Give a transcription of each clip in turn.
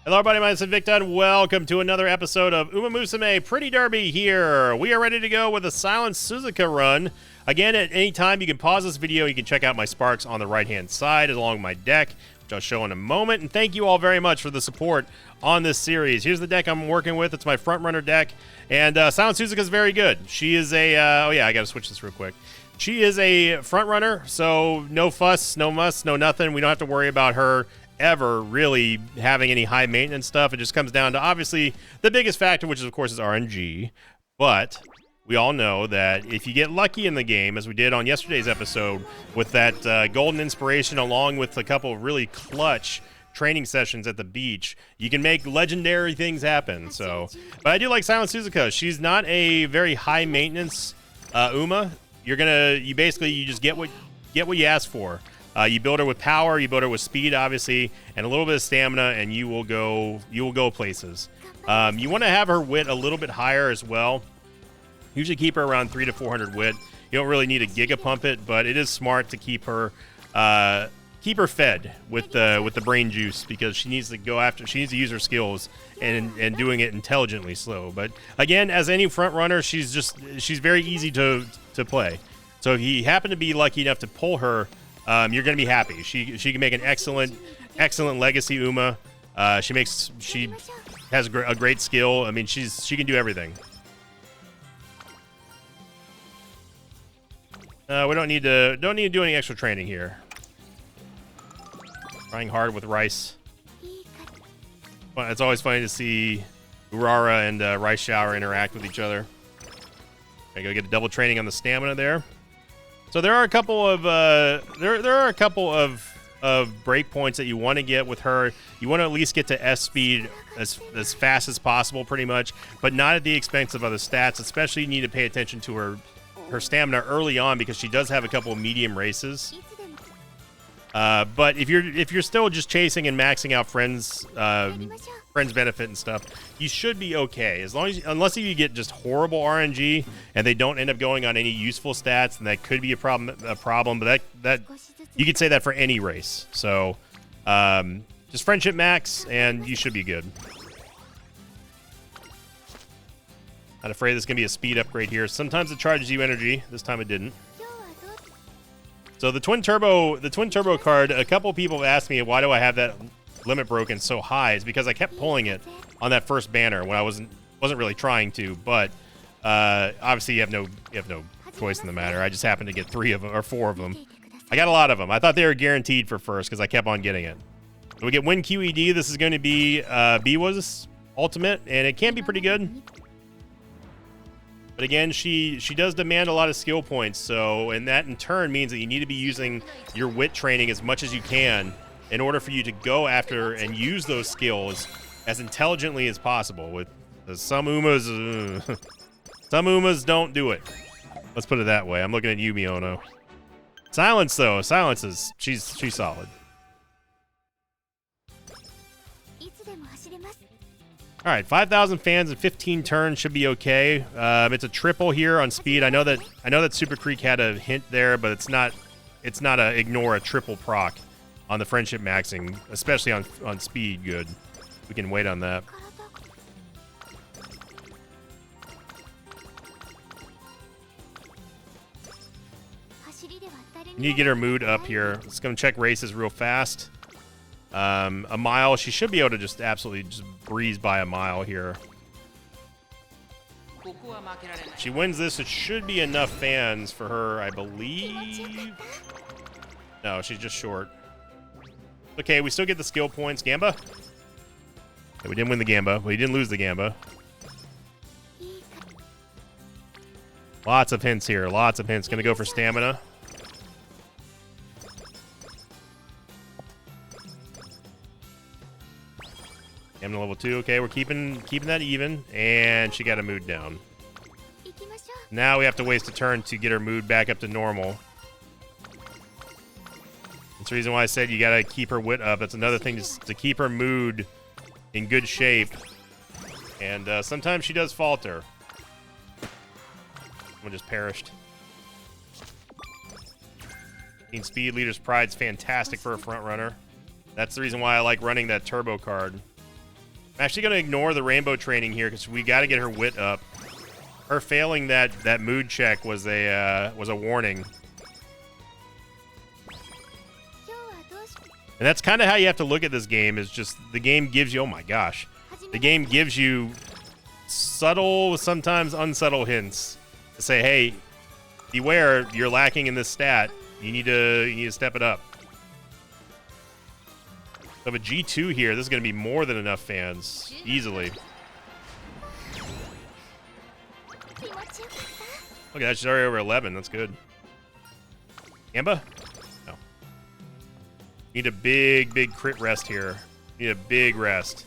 Hello everybody, my name is Victor, and welcome to another episode of Uma Musume Pretty Derby here. We are ready to go with a Silent Suzuka run. Again, at any time you can pause this video, you can check out my sparks on the right hand side along my deck, which I'll show in a moment. And thank you all very much for the support on this series. Here's the deck I'm working with. It's my front runner deck, and Silent Suzuka is very good. She is a, oh yeah, I gotta switch this real quick. She is a front runner, so no fuss, no muss, no nothing. We don't have to worry about her ever really having any high maintenance stuff. It just comes down to obviously the biggest factor, which is of course is RNG. But we all know that if you get lucky in the game, as we did on yesterday's episode with that golden inspiration along with a couple of really clutch training sessions at the beach, you can make legendary things happen. So, but I do like Silent Suzuka. She's not a very high maintenance Uma. You just get what you ask for. You build her with power, you build her with speed, obviously, and a little bit of stamina, and you will go places. You want to have her wit a little bit higher as well. Usually keep her around 300 to 400 wit. You don't really need to giga pump it, but it is smart to keep her fed with the brain juice, because she needs to use her skills and doing it intelligently slow. But again, as any front runner, she's very easy to play. So if you happen to be lucky enough to pull her, you're going to be happy. She can make an excellent legacy Uma. She has a great skill. I mean, she can do everything. We don't need to do any extra training here. Trying hard with Rice. But it's always funny to see Urara and Rice Shower interact with each other. I gotta get a double training on the stamina there. So there are a couple of break points that you want to get with her. You want to at least get to S speed as fast as possible, pretty much, but not at the expense of other stats. Especially, you need to pay attention to her stamina early on, because she does have a couple of medium races. But if you're still just chasing and maxing out friends benefit and stuff, you should be okay. Unless you get just horrible RNG and they don't end up going on any useful stats, and that could be a problem. But that you could say that for any race. So just friendship max and you should be good. Not afraid this is gonna be a speed upgrade here. Sometimes it charges you energy. This time it didn't. So the twin turbo card, a couple people have asked me, why do I have that limit broken so high? It's because I kept pulling it on that first banner when I wasn't really trying to. But obviously you have no choice in the matter. I just happened to get 3 of them, or 4 of them. I got a lot of them. I thought they were guaranteed for first because I kept on getting it. So we get Win QED. This is going to be Biwa's ultimate, and it can be pretty good. But again, she does demand a lot of skill points, and that in turn means that you need to be using your wit training as much as you can in order for you to go after and use those skills as intelligently as possible. With some Umas, some Umas don't do it. Let's put it that way. I'm looking at Yumi Ono. Silence though, she's solid. All right, 5,000 fans and 15 turns should be okay. It's a triple here on speed. I know that Super Creek had a hint there, but it's not ignore a triple proc on the friendship maxing, especially on speed. Good, we can wait on that. We need to get her mood up here. Let's go and check races real fast. A mile, she should be able to just absolutely just breeze by a mile here. If she wins this, it should be enough fans for her, I believe. No, she's just short. Okay, we still get the skill points. Gamba? Okay, we didn't win the Gamba. We didn't lose the Gamba. Lots of hints here. Lots of hints. Gonna go for stamina. Stamina level 2. Okay, we're keeping that even, and she got a mood down. Now we have to waste a turn to get her mood back up to normal. That's the reason why I said you gotta keep her wit up. That's another thing, to keep her mood in good shape. And sometimes she does falter. Someone just perished. Speed Leader's Pride's fantastic for a front runner. That's the reason why I like running that turbo card. I'm actually going to ignore the rainbow training here because we got to get her wit up. Her failing that mood check was a warning. And that's kind of how you have to look at this game, is just the game gives you, oh my gosh, the game gives you subtle, sometimes unsubtle hints to say, hey, beware, you're lacking in this stat. You need to step it up. So with G2 here, this is going to be more than enough fans, easily. Look at that, she's already over 11. That's good. Gamba? No. Need a big crit rest here. Need a big rest.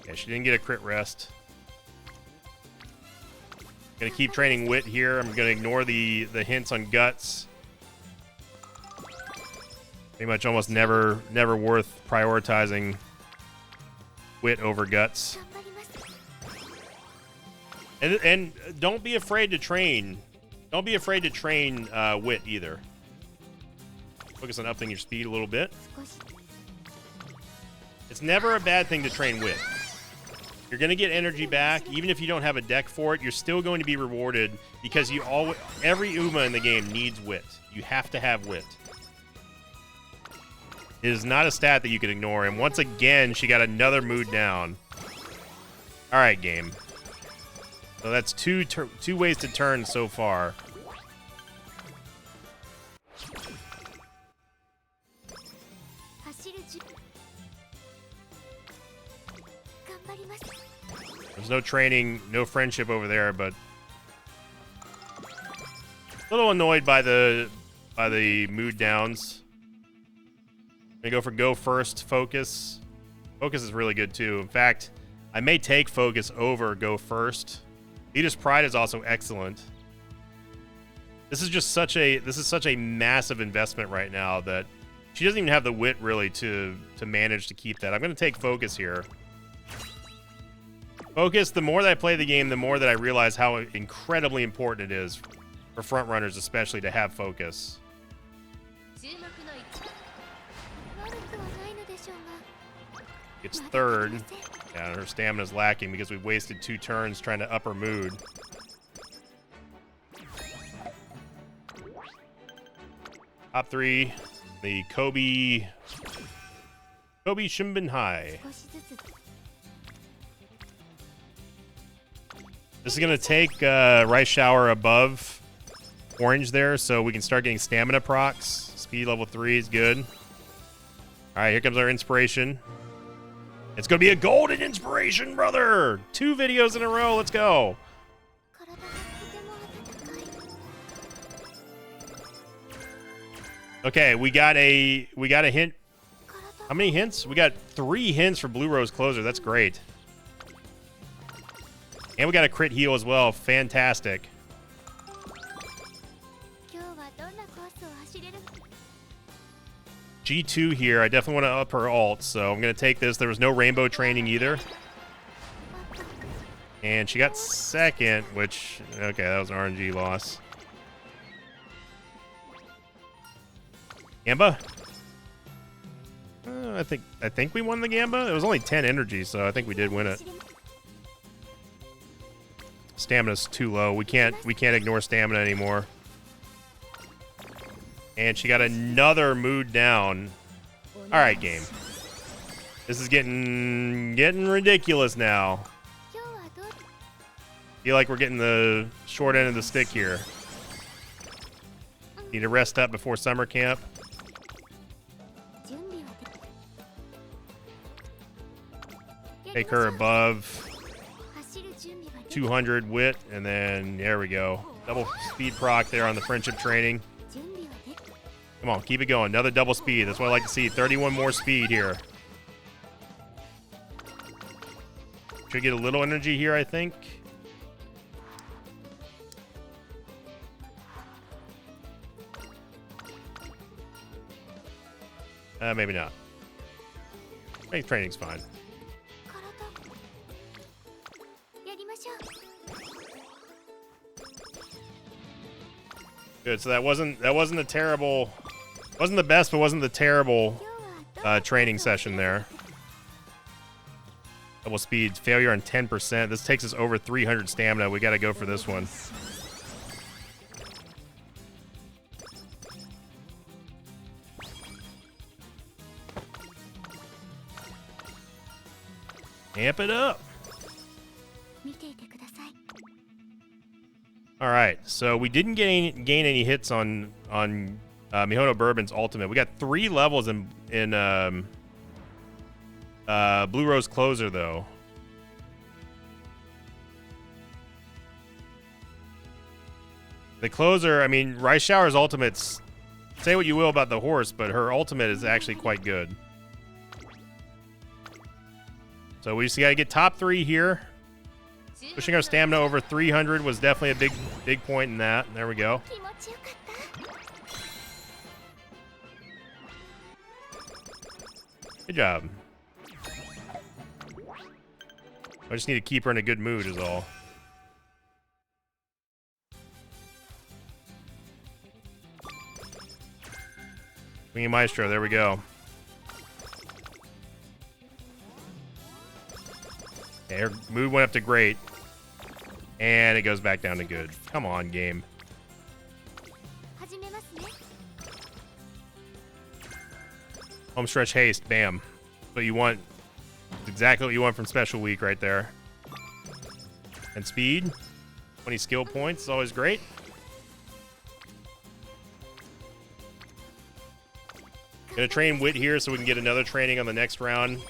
Yeah, she didn't get a crit rest. Gonna keep training wit here. I'm gonna ignore the hints on guts. Pretty much almost never worth prioritizing wit over guts. And don't be afraid to train. Don't be afraid to train wit either. Focus on upping your speed a little bit. It's never a bad thing to train wit. You're going to get energy back. Even if you don't have a deck for it, you're still going to be rewarded because every Uma in the game needs wit. You have to have wit. It is not a stat that you can ignore. And once again, she got another mood down. All right, game. So that's two ways to turn so far. There's no training, no friendship over there, but a little annoyed by the mood downs. I'm gonna go first, focus. Focus is really good too. In fact, I may take focus over go first. Leader's Pride is also excellent. This is such a massive investment right now that she doesn't even have the wit really to manage to keep that. I'm going to take focus here. Focus, the more that I play the game, the more that I realize how incredibly important it is for front runners especially to have focus. It's third. Yeah, her stamina's lacking because we wasted 2 turns trying to up her mood. Top 3, the Kobe Shimbunhai. This is going to take Rice Shower above orange there, so we can start getting stamina procs. Speed level 3 is good. All right, here comes our inspiration. It's going to be a golden inspiration, brother! 2 videos in a row. Let's go. Okay, we got a hint. How many hints? We got 3 hints for Blue Rose Closer. That's great. And we got a crit heal as well. Fantastic. G2 here. I definitely want to up her ult, so I'm going to take this. There was no rainbow training either. And she got second, which, okay, that was an RNG loss. Gamba? I think we won the Gamba. It was only 10 energy, so I think we did win it. Stamina's too low. We can't ignore stamina anymore. And she got another mood down. All right, game. This is getting ridiculous now. Feel like we're getting the short end of the stick here. Need to rest up before summer camp. Take her above 200 wit, and then there we go. Double speed proc there on the friendship training. Come on, keep it going. Another double speed. That's what I like to see. 31 more speed here. Should get a little energy here, I think. Maybe not. Strength training's fine. Good. So that wasn't a terrible, wasn't the best, but wasn't the terrible training session there. Double speed, failure on 10%. This takes us over 300 stamina. We got to go for this one. Amp it up. All right, so we didn't gain any hits on Mihono Bourbon's ultimate. We got 3 levels in Blue Rose Closer, though. The Closer, I mean, Rice Shower's ultimates, say what you will about the horse, but her ultimate is actually quite good. So we just got to get top 3 here. Pushing our stamina over 300 was definitely a big point in that. There we go. Good job. I just need to keep her in a good mood is all. Wingy Maestro, there we go. Okay, her mood went up to great. And it goes back down to good. Come on, game. Home stretch haste, bam. What you want. Exactly what you want from Special Week right there. And speed. 20 skill points is always great. Gonna train Wit here so we can get another training on the next round.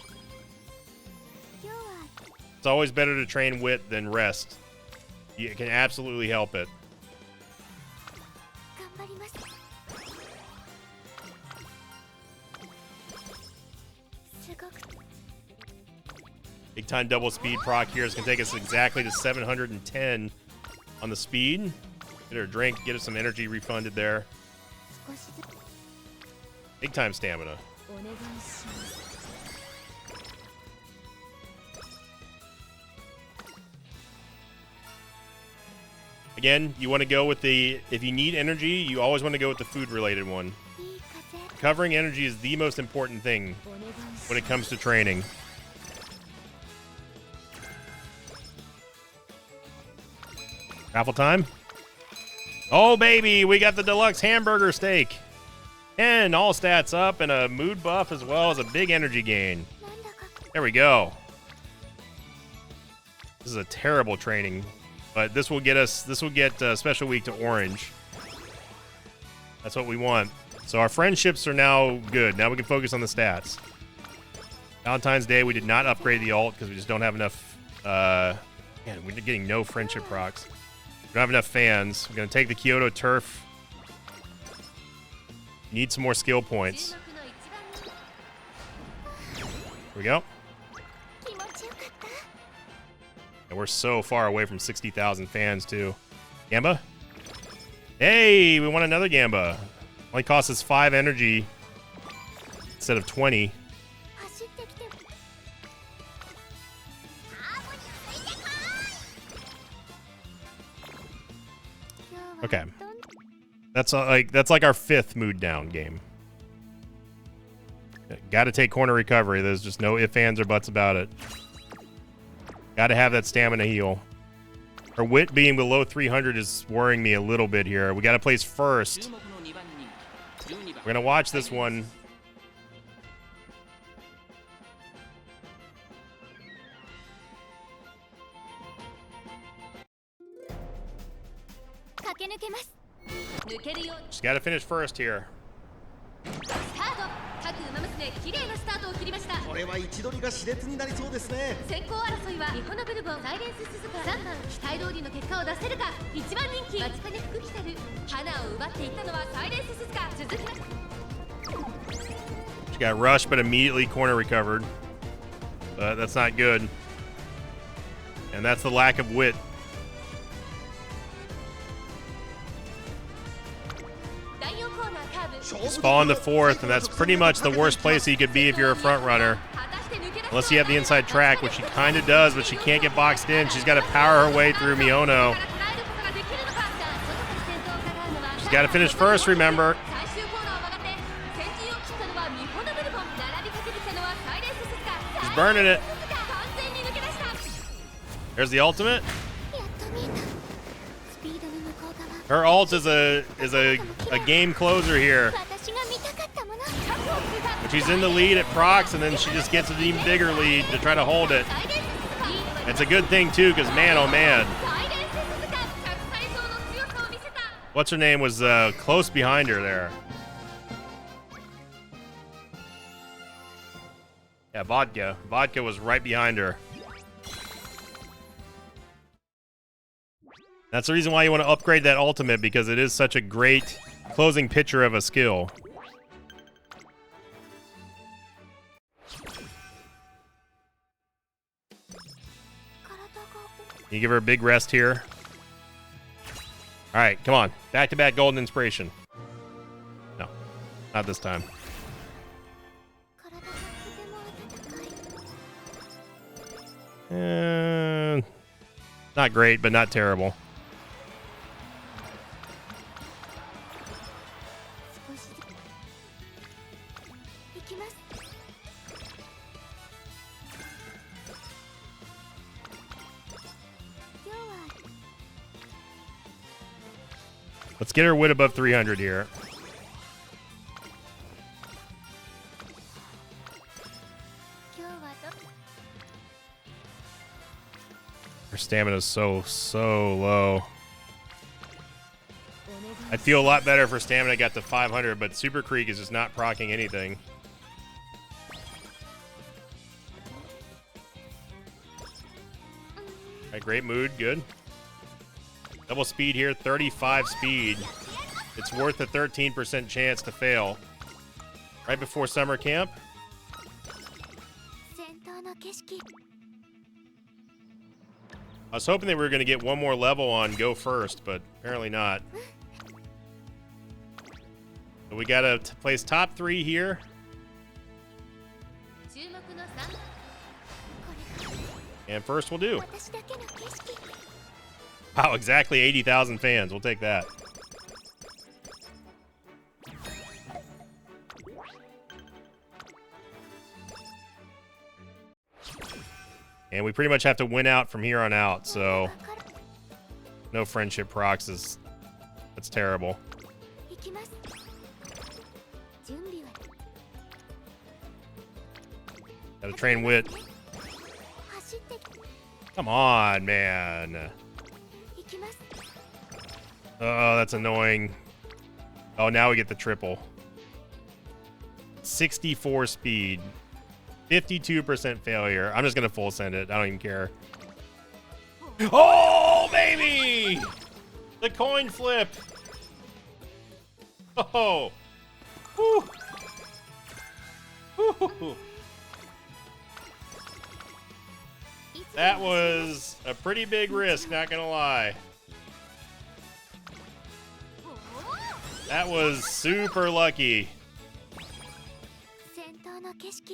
It's always better to train Wit than rest. You can absolutely help it. Big time double speed proc here is going to take us exactly to 710 on the speed. Get her a drink, get us some energy refunded there. Big time stamina. Again, you want to go with the, if you need energy, you always want to go with the food related one. Covering energy is the most important thing when it comes to training. Raffle time. Oh, baby, we got the deluxe hamburger steak. And all stats up and a mood buff as well as a big energy gain. There we go. This is a terrible training, but this will get us, Special Week to orange. That's what we want. So our friendships are now good. Now we can focus on the stats. Valentine's Day, we did not upgrade the alt because we just don't have enough, man, we're getting no friendship procs. We don't have enough fans. We're going to take the Kyoto Turf. Need some more skill points. Here we go. And we're so far away from 60,000 fans, too. Gamba? Hey, we won another Gamba. Only cost us 5 energy instead of 20. Okay. That's like our 5th mood down game. Got to take corner recovery. There's just no ifs, ands, or buts about it. Got to have that stamina heal. Our wit being below 300 is worrying me a little bit here. We got to place first. We're going to watch this one. Just got to finish first here. これは位置取りが熾烈になりそうですね。先行争いはミホノブルボン、サイレンススズカ、3番期待通りの結果を出せるか。1番人気マチカネ福来たる、花を奪っていったのはサイレンススズカ。続きます。 She got rushed but immediately corner recovered. But that's not good. And that's the lack of wit. Spawn the 4th, and that's pretty much the worst place you could be if you're a front runner. Unless you have the inside track, which she kind of does, but she can't get boxed in. She's got to power her way through Mihono. She's got to finish first, remember. She's burning it. There's the ultimate. Her ult is a game closer here. But she's in the lead at procs, and then she just gets an even bigger lead to try to hold it. It's a good thing too, because man, oh man, what's her name was close behind her there. Yeah, Vodka. Vodka was right behind her. That's the reason why you want to upgrade that ultimate, because it is such a great closing picture of a skill. You give her a big rest here. All right, come on. Back-to-back golden inspiration. No, not this time. Not great, but not terrible. Let's get her wit above 300 here. Her stamina is so low. I'd feel a lot better if her stamina got to 500, but Super Creek is just not proccing anything. Alright, great mood, good. Double speed here, 35 speed. It's worth a 13% chance to fail. Right before summer camp. I was hoping that we were going to get one more level on Go First, but apparently not. So we got to place top 3 here. And first we'll do. Wow, exactly 80,000 fans. We'll take that. And we pretty much have to win out from here on out, so no friendship procs is... that's terrible. Gotta train wit. Come on, man. Oh, that's annoying. Oh, now we get the triple. 64 speed. 52% failure. I'm just going to full send it. I don't even care. Oh, baby! The coin flip. Oh. Woo. Woo. That was a pretty big risk, not going to lie. That was super lucky.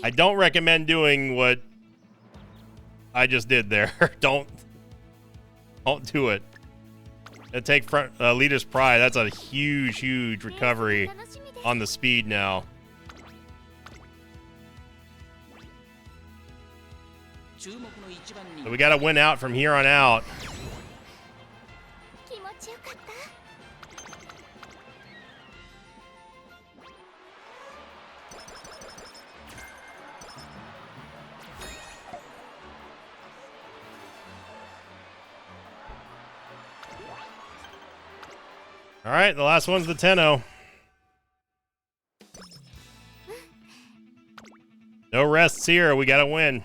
I don't recommend doing what I just did there. Don't do it. And take front leader's pride. That's a huge recovery on the speed now. So we got to win out from here on out. All right, the last one's the Tenno. No rests here. We got to win.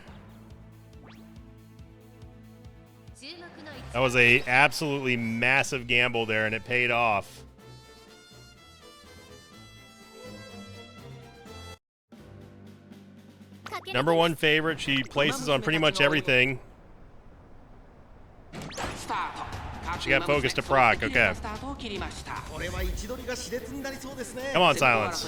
That was a absolutely massive gamble there, and it paid off. Number 1 favorite. She places on pretty much everything. She got focused to proc. Okay. Come on, Silence.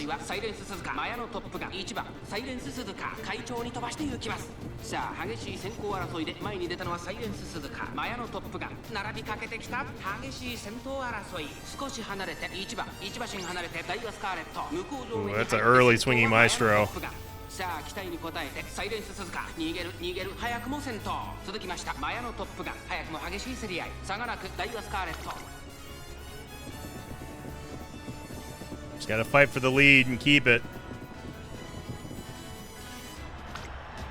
Ooh, that's an early swinging Maestro. さあ期待に応えてサイレンス鈴鹿逃げる早くも先頭続きましたマヤのトップガン早くも激しい競り合い差がなくダイワスカーレット She's got to fight for the lead and keep it.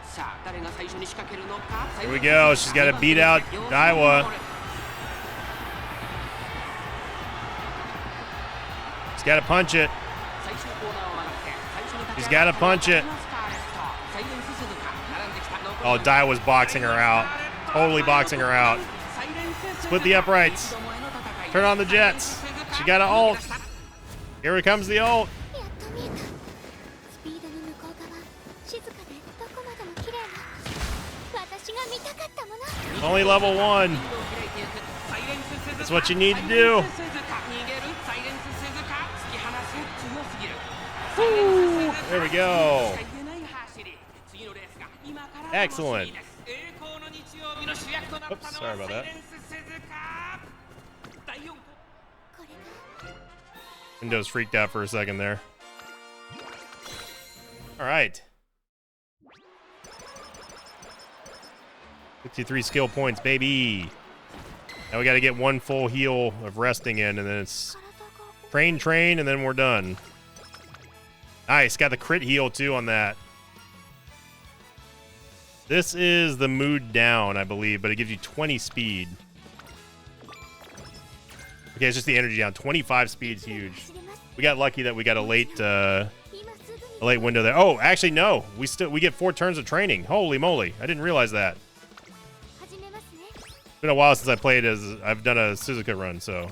さあ誰が最初に仕掛けるのか Here we go. She's got to beat out Daiwa. She's got to punch it. She's got to punch it. Oh, Daiwa's boxing her out. Totally boxing her out. Split the uprights. Turn on the jets. She got to ult. Here comes the ult. Only level 1. That's what you need to do. Woo. There we go. Excellent. Oops, sorry about that. Windows freaked out for a second there. All right. 53 skill points, baby. Now we got to get one full heal of resting in, and then it's train, and then we're done. Nice, got the crit heal too on that. This is the mood down, I believe, but it gives you 20 speed. Okay, it's just the energy down. 25 speed's huge. We got lucky that we got a late window there. Oh, actually no, we get 4 turns of training. Holy moly, I didn't realize that. It's been a while since I've done a Suzuka run, so.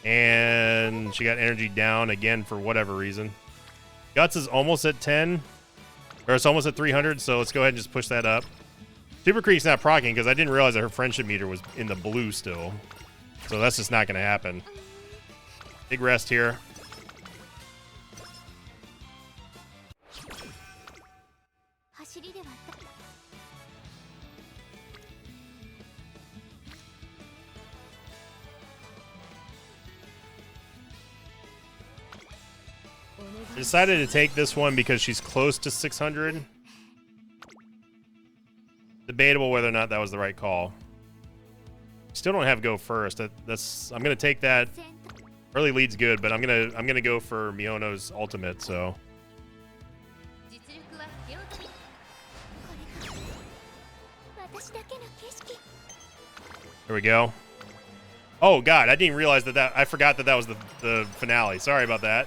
And she got energy down again for whatever reason. Guts is almost at 10, or it's almost at 300, so let's go ahead and just push that up. Super Creek's not proccing because I didn't realize that her friendship meter was in the blue still. So that's just not going to happen. Big rest here. I decided to take this one because she's close to 600. Debatable whether or not that was the right call. Still don't have go first. I'm gonna take that. Early lead's good, but I'm gonna go for Mihono's ultimate. So. There we go. Oh God, I didn't realize that. I forgot that was the finale. Sorry about that.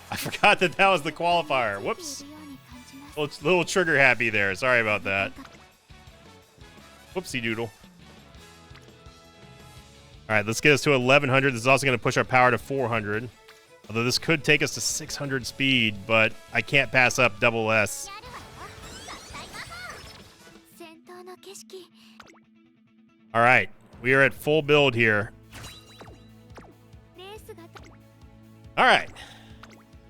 I forgot that was the qualifier. Whoops. Little trigger happy there. Sorry about that. Whoopsie doodle. All right, let's get us to 1100. This is also going to push our power to 400. Although this could take us to 600 speed, but I can't pass up double S. All right, we are at full build here. All right,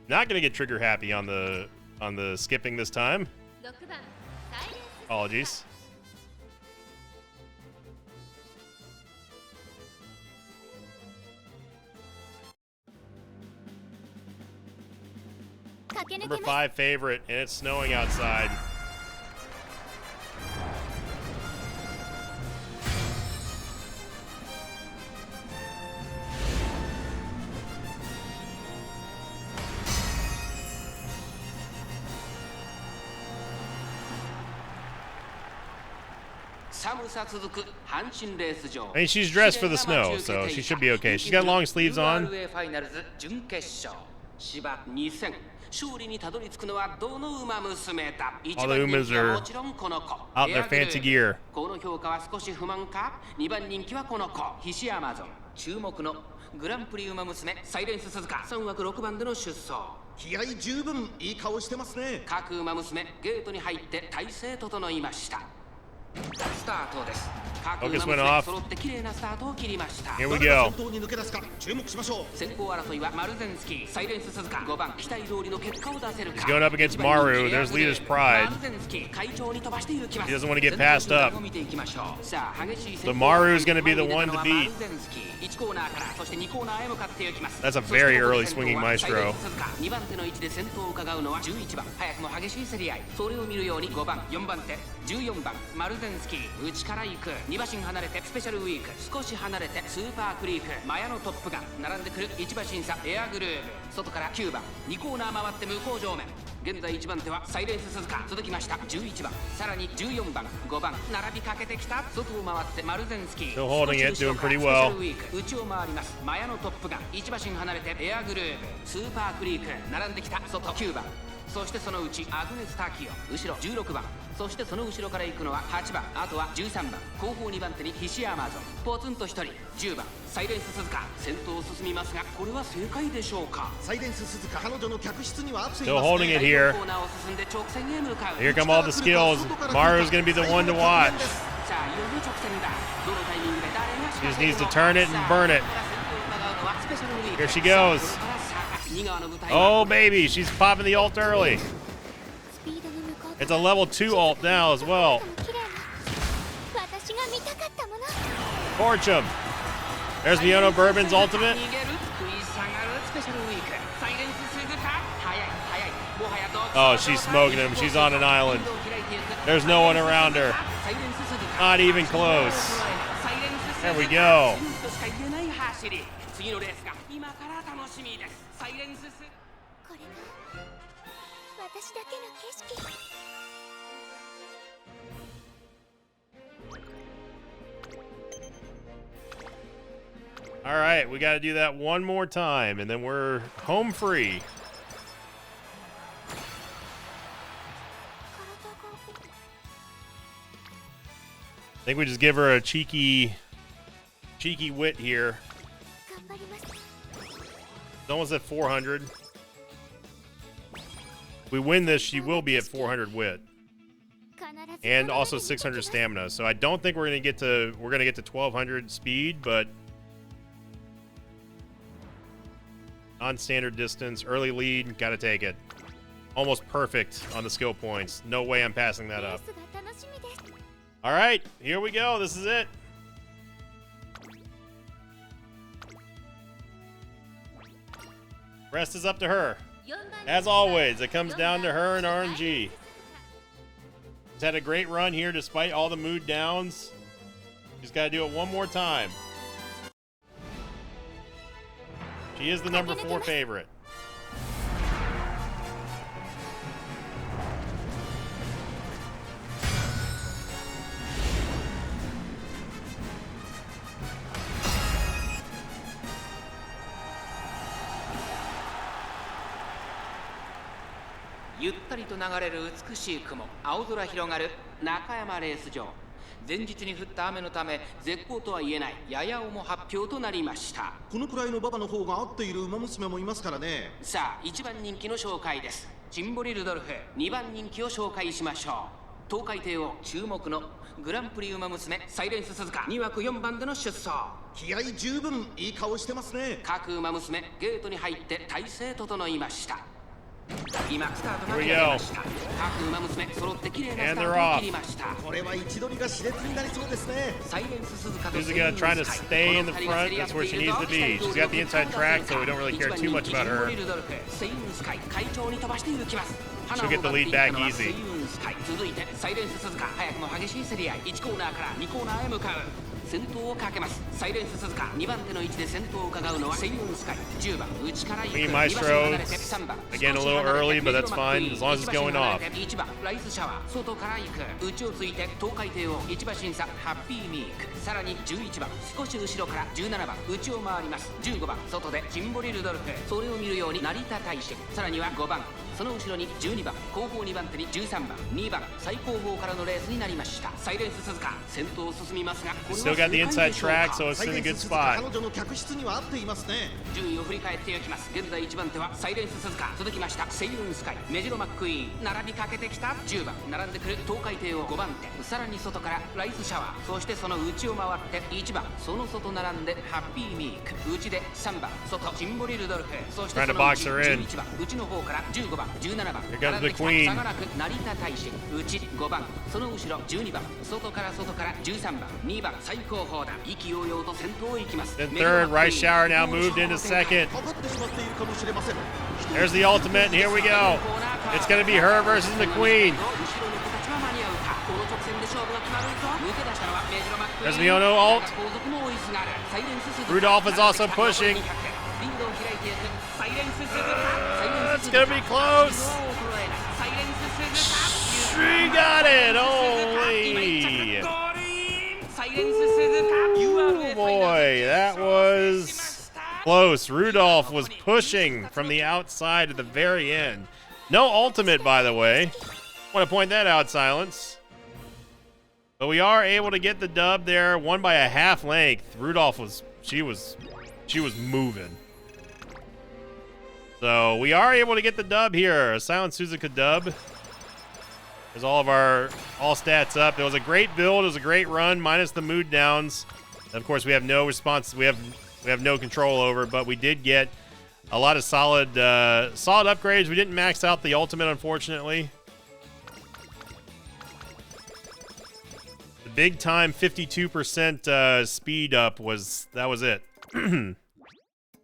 not gonna get trigger happy on the skipping this time. Apologies. Number 5 favorite, and it's snowing outside. I mean, she's dressed for the snow, so she should be okay. She's got long sleeves on. All the Umas are out in their fancy gear. グランプリウマ娘サイレンス鈴鹿3枠6番での出走気合十分いい顔してますね各馬娘ゲートに入って体勢整いましたスタートです Focus went off. Here we go. 先行争いはマルゼンスキー、サイレンス鈴鹿、5番期待通りの結果を出せるか。 He's going up against Maru. There's Leader's Pride. マルゼンスキー会長に飛ばしていきます。 He doesn't want to get passed up. 見ていきましょう。さあ激しい So Maru's going to be the one to beat. 1コーナーからそして2コーナーへ向かっていきます。 That's a very early swinging Maestro. 2番手の位置で先頭を伺うのは11番。早くも激しい競り合い。それを見るように5番、4番手、14番マルゼンスキー内から行く。2馬身離れてスペシャルウィーク、少し離れてスーパークリーク、マヤのトップガン並んでくる1馬審査エアグルーヴ、外から9番、2コーナー回って向こう上面。現在1番手はサイレンス鈴鹿、続きました11番、さらに14番、5番並びかけてきた。外を回ってマルゼンスキー Still holding it, doing pretty well. スペシャルウィーク内を回ります。マヤのトップガン1馬身離れてエアグルーヴ、スーパークリーク並んできた。外9番、そしてそのうちアグネス・タキオ後ろ16番、そしてその後ろから行くのは8番、あとは13番、後方2番手にヒシアマゾン、ポツンと1人10番サイレンス鈴鹿、先頭を進みますがこれは正解でしょうか。サイレンス鈴鹿、彼女の客室にはアクセ Still holding it here. コーナーを進んで直線へ向かう。 Here come all the skills. Maru's going to be the one to watch. さあいよいよ直線だ。どのタイミングで誰が She just needs to turn it and burn it. Here she goes. Oh, baby, she's popping the ult early. It's a level 2 ult now as well. Torch him. There's Miono Bourbon's ultimate. Oh, she's smoking him. She's on an island. There's no one around her. Not even close. There we go. 次のレースが今から楽しみです。サイレンスス。これが私だけの景色。 All right, we got to do that one more time, and then we're home free. I think we just give her a cheeky wit here. It's almost at 400. If we win this, she will be at 400 wit. And also 600 stamina. So I don't think we're gonna get to 1200 speed, but non-standard distance, early lead, gotta take it. Almost perfect on the skill points. No way I'm passing that up. All right, here we go. This is it. Rest is up to her. As always, it comes down to her and RNG. She's had a great run here despite all the mood downs. She's got to do it one more time. She is the number 4 favorite.「ゆったりと流れる美しい雲、青空広がる中山レース場。前日に降った雨のため絶好とは言えないやや重発表となりました。このくらいの馬場の方が合っている馬娘もいますからね。さあ1番人気の紹介です。チンボリルドルフ。2番人気を紹介しましょう。東海帝王注目のグランプリ馬娘サイレンス鈴鹿、2枠4番での出走。気合十分、いい顔してますね。各馬娘ゲートに入って体勢整いました。今スタートが Here we 切れ go. ました。各馬娘揃って綺麗なスタ And ー they're トを off. 切りました。これは位置取りが熾烈になりそうですね。サイレンス鈴鹿と Suzuka trying to stay in the front. That's where she needs to be. She's got the inside track, so we don't really care too much about her. She'll get the lead back easy. 続いてサイレンス鈴鹿、早くも激しい競り合い。1コーナーから2コーナーへ向かう。先頭をかけます。サイレンス鈴鹿、2番手の位置で先頭を伺うのはセイウンスカイ、10番内から行く。 Queen Maestro, again a little early, but that's fine as long as it's going off. 1番ライスシャワー、外から行く。内をついて東海帝王1馬審査ハッピーミーク、さらに11番少し後ろから17番内を回ります。15番外でチンボリルドルフ、それを見るように成田大使、さらには5番その後ろに12番、後方2番手に13番、2番最後方からのレースになりました。サイレンス鈴鹿先頭を進みますが、これは got the inside track, so it's サイ in レ a ン good ス鈴鹿 spot. 彼女の客室には合っていますね。順位を振り返っていきます。現在1番手はサイレンス鈴鹿、続きましたセイウンスカイ、メジロマックイーン、並びかけてきた10番、並んでくる東海帝王5番手、さらに外からライスシャワー、そしてその内を回って1番、その外並んでハッピーミーク、内で3番、外シンボリルドルフ、そしてその Trying to box 内 her in. 11番、内の方から15番、17番、 Here comes 並んで the きた queen. 相良区成田大使、内5番、その後ろ12番、外から13番、2番、最高峰だ、意気揚々と先頭を行きます。 Then third, Rice Shower now moved into second. かかってしまっているかもしれません。 There's the ultimate, and here we go. It's going to be her versus the queen. There's Miono ult. Rudolph is also pushing. It's going to be close. She got it. Holy. Oh boy, that was close. Rudolph was pushing from the outside at the very end. No ultimate, by the way. Want to point that out, Silence. But we are able to get the dub there, won by a half length. Rudolph was moving. So we are able to get the dub here. A Silent Suzuka dub. There's all stats up. It was a great build. It was a great run, minus the mood downs. And of course, we have no response. We have no control over, but we did get a lot of solid upgrades. We didn't max out the ultimate, unfortunately. The big time 52% speed up was it.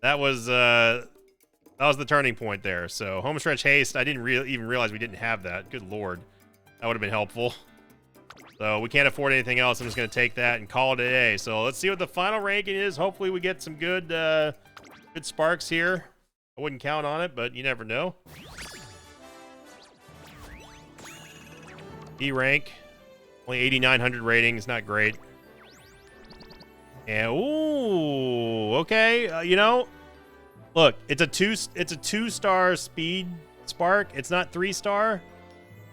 That was the turning point there. So homestretch haste. I didn't even realize we didn't have that. Good lord. That would have been helpful. So we can't afford anything else. I'm just going to take that and call it a day. So let's see what the final ranking is. Hopefully we get some good sparks here. I wouldn't count on it, but you never know. E rank. Only 8,900 ratings. Not great. And ooh, okay. You know, look, it's a 2-star speed spark. It's not 3-star.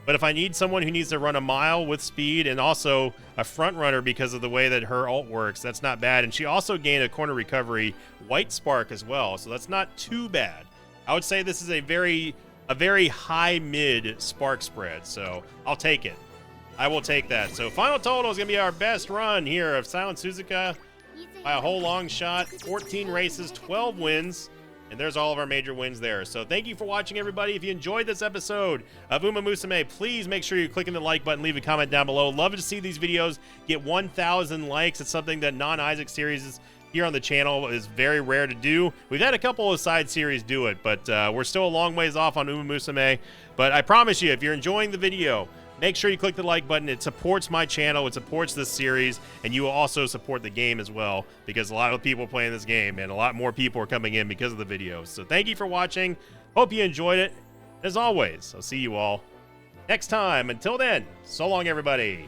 But if I need someone who needs to run a mile with speed and also a front runner because of the way that her ult works, that's not bad. And she also gained a corner recovery white spark as well, so that's not too bad. I would say this is a very high mid spark spread, so I'll take it. I will take that. So final total is going to be our best run here of Silent Suzuka by a whole long shot. 14 races, 12 wins. And there's all of our major wins there. So thank you for watching, everybody. If you enjoyed this episode of Uma Musume, please make sure you're clicking the like button, leave a comment down below. Love to see these videos get 1,000 likes. It's something that non-Isaac series here on the channel is very rare to do. We've had a couple of side series do it, but we're still a long ways off on Uma Musume. But I promise you, if you're enjoying the video, make sure you click the like button. It supports my channel. It supports this series. And you will also support the game as well, because a lot of people are playing this game and a lot more people are coming in because of the videos. So thank you for watching. Hope you enjoyed it. As always, I'll see you all next time. Until then, so long, everybody.